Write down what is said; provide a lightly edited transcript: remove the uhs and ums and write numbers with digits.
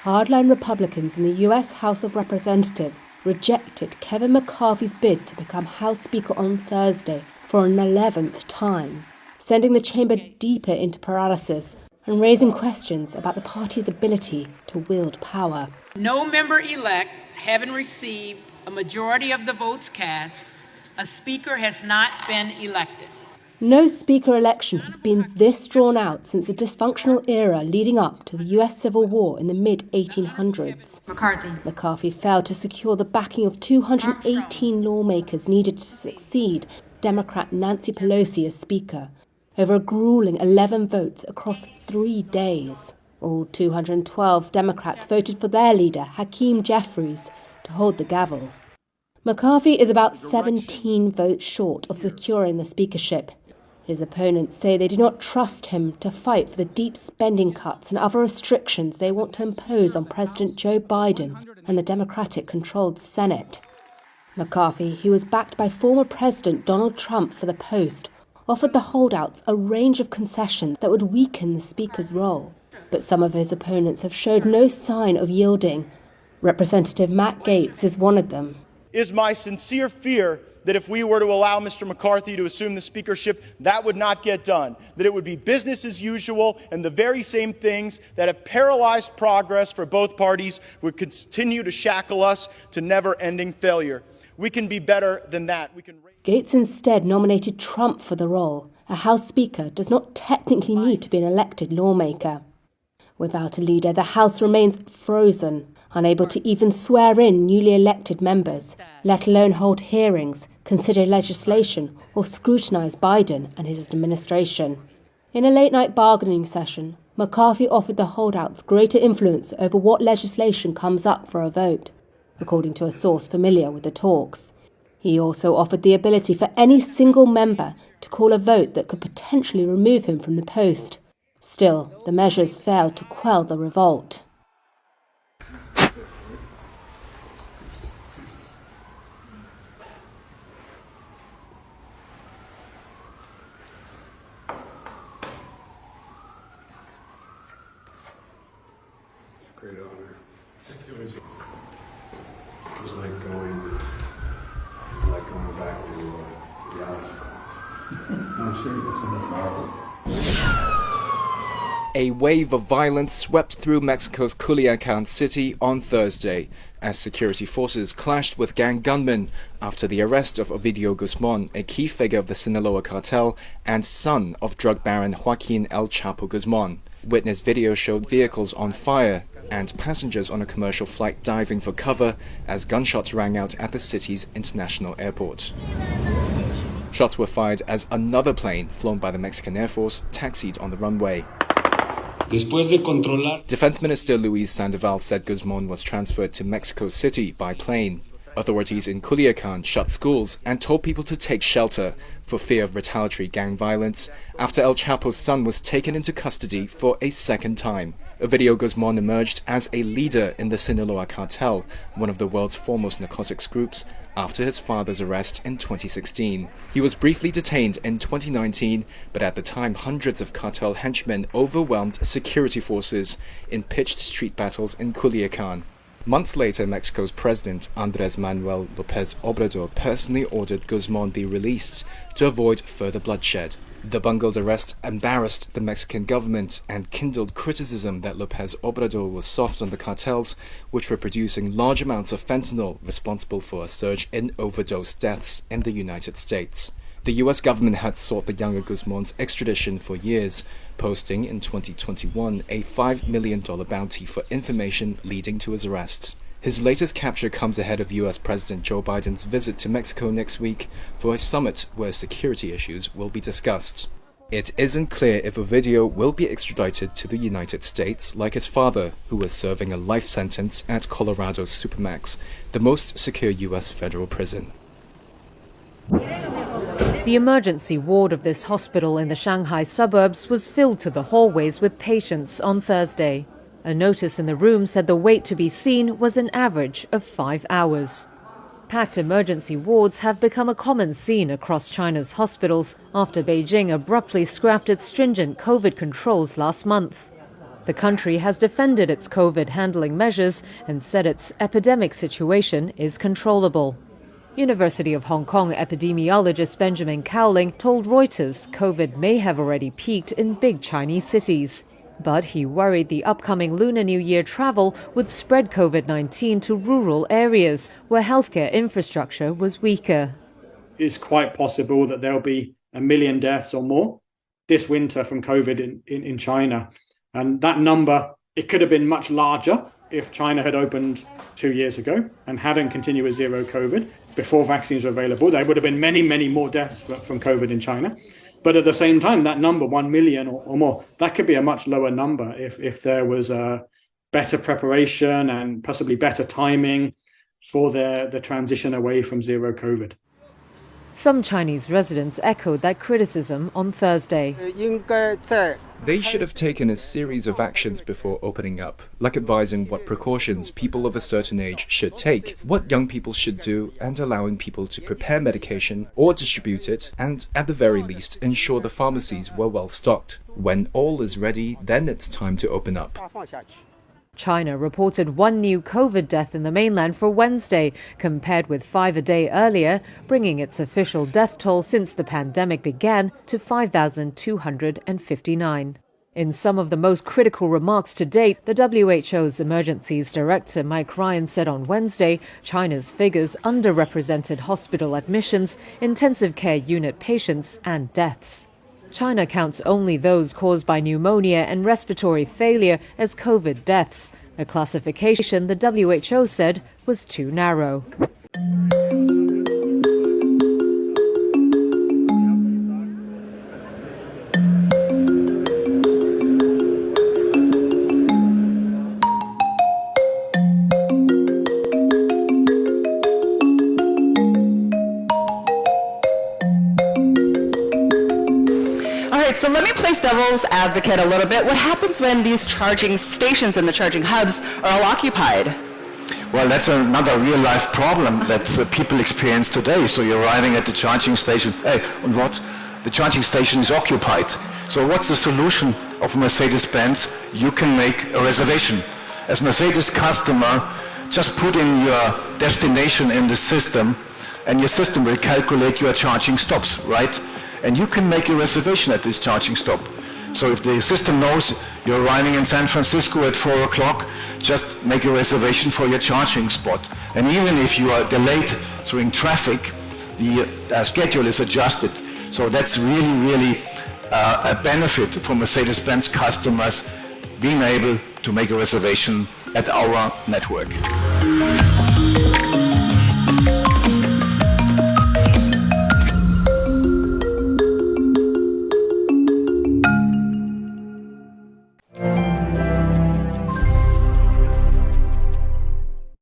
Hardline Republicans in the US House of Representatives rejected Kevin McCarthy's bid to become House Speaker on Thursday for an 11th time, sending the chamber deeper into paralysis and raising questions about the party's ability to wield power. No member-elect having received a majority of the votes cast, a speaker has not been elected. No speaker election has been this drawn out since the dysfunctional era leading up to the US Civil War in the mid-1800s. McCarthy failed to secure the backing of 218 lawmakers needed to succeed Democrat Nancy Pelosi as Speaker, over a grueling 11 votes across 3 days. All 212 Democrats voted for their leader, Hakeem Jeffries, to hold the gavel. McCarthy is about 17 votes short of securing the speakership. His opponents say they do not trust him to fight for the deep spending cuts and other restrictions they want to impose on President Joe Biden and the Democratic-controlled Senate. McCarthy, who was backed by former President Donald Trump for the post, offered the holdouts a range of concessions that would weaken the Speaker's role. But some of his opponents have showed no sign of yielding. Representative Matt Gaetz is one of them. It is my sincere fear that if we were to allow Mr. McCarthy to assume the speakership, that would not get done, that it would be business as usual, and the very same things that have paralyzed progress for both parties would continue to shackle us to never-ending failure. We can be better than that. Gaetz instead nominated Trump for the role. A House Speaker does not technically need to be an elected lawmaker. Without a leader, the House remains frozen, unable to even swear in newly elected members, let alone hold hearings, consider legislation, or scrutinize Biden and his administration. In a late-night bargaining session, McCarthy offered the holdouts greater influence over what legislation comes up for a vote, according to a source familiar with the talks. He also offered the ability for any single member to call a vote that could potentially remove him from the post. Still, the measures failed to quell the revolt. Great honor. It was like going back to reality class. I'm sure it's enough marbles. A wave of violence swept through Mexico's Culiacan city on Thursday as security forces clashed with gang gunmen after the arrest of Ovidio Guzman, a key figure of the Sinaloa cartel and son of drug baron Joaquin El Chapo Guzman. Witness video showed vehicles on fire and passengers on a commercial flight diving for cover as gunshots rang out at the city's international airport. Shots were fired as another plane, flown by the Mexican Air Force, taxied on the runway. Defense Minister Luis Sandoval said Guzman was transferred to Mexico City by plane. Authorities in Culiacan shut schools and told people to take shelter for fear of retaliatory gang violence after El Chapo's son was taken into custody for a second time. Ovidio Guzman emerged as a leader in the Sinaloa cartel, one of the world's foremost narcotics groups, after his father's arrest in 2016. He was briefly detained in 2019, but at the time hundreds of cartel henchmen overwhelmed security forces in pitched street battles in Culiacan. Months later, Mexico's president, Andrés Manuel López Obrador, personally ordered Guzman be released to avoid further bloodshed. The bungled arrest embarrassed the Mexican government and kindled criticism that López Obrador was soft on the cartels, which were producing large amounts of fentanyl, responsible for a surge in overdose deaths in the United States. The US government had sought the younger Guzman's extradition for years, posting in 2021 a $5 million bounty for information leading to his arrest. His latest capture comes ahead of US President Joe Biden's visit to Mexico next week for a summit where security issues will be discussed. It isn't clear if Ovidio will be extradited to the United States like his father, who was serving a life sentence at Colorado's Supermax, the most secure US federal prison. The emergency ward of this hospital in the Shanghai suburbs was filled to the hallways with patients on Thursday. A notice in the room said the wait to be seen was an average of 5 hours. Packed emergency wards have become a common scene across China's hospitals after Beijing abruptly scrapped its stringent COVID controls last month. The country has defended its COVID handling measures and said its epidemic situation is controllable. University of Hong Kong epidemiologist Benjamin Cowling told Reuters COVID may have already peaked in big Chinese cities. But he worried the upcoming Lunar New Year travel would spread COVID-19 to rural areas where healthcare infrastructure was weaker. It's quite possible that there'll be 1 million deaths or more this winter from COVID in China. And that number, it could have been much larger if China had opened 2 years ago and hadn't continued with zero COVID before vaccines were available. There would have been many, many more deaths from COVID in China. But at the same time, that number, 1 million or more, that could be a much lower number if there was a better preparation and possibly better timing for the transition away from zero COVID. Some Chinese residents echoed that criticism on Thursday. They should have taken a series of actions before opening up, like advising what precautions people of a certain age should take, what young people should do, and allowing people to prepare medication or distribute it, and at the very least ensure the pharmacies were well stocked. When all is ready, then it's time to open up. China reported 1 new COVID death in the mainland for Wednesday, compared with 5 a day earlier, bringing its official death toll since the pandemic began to 5,259. In some of the most critical remarks to date, the WHO's Emergencies Director Mike Ryan said on Wednesday China's figures underrepresented hospital admissions, intensive care unit patients and deaths. China counts only those caused by pneumonia and respiratory failure as COVID deaths, a classification the WHO said was too narrow. So let me play devil's advocate a little bit. What happens when these charging stations and the charging hubs are all occupied? Well, that's another real-life problem that people experience today. So you're arriving at the charging station. Hey, and what? The charging station is occupied. So what's the solution of Mercedes-Benz? You can make a reservation. As Mercedes customer, just put in your destination in the system, and your system will calculate your charging stops, right? And you can make a reservation at this charging stop. So if the system knows you're arriving in San Francisco at 4 o'clock, just make a reservation for your charging spot. And even if you are delayed during traffic, the schedule is adjusted. So that's really a benefit for Mercedes-Benz customers being able to make a reservation at our network.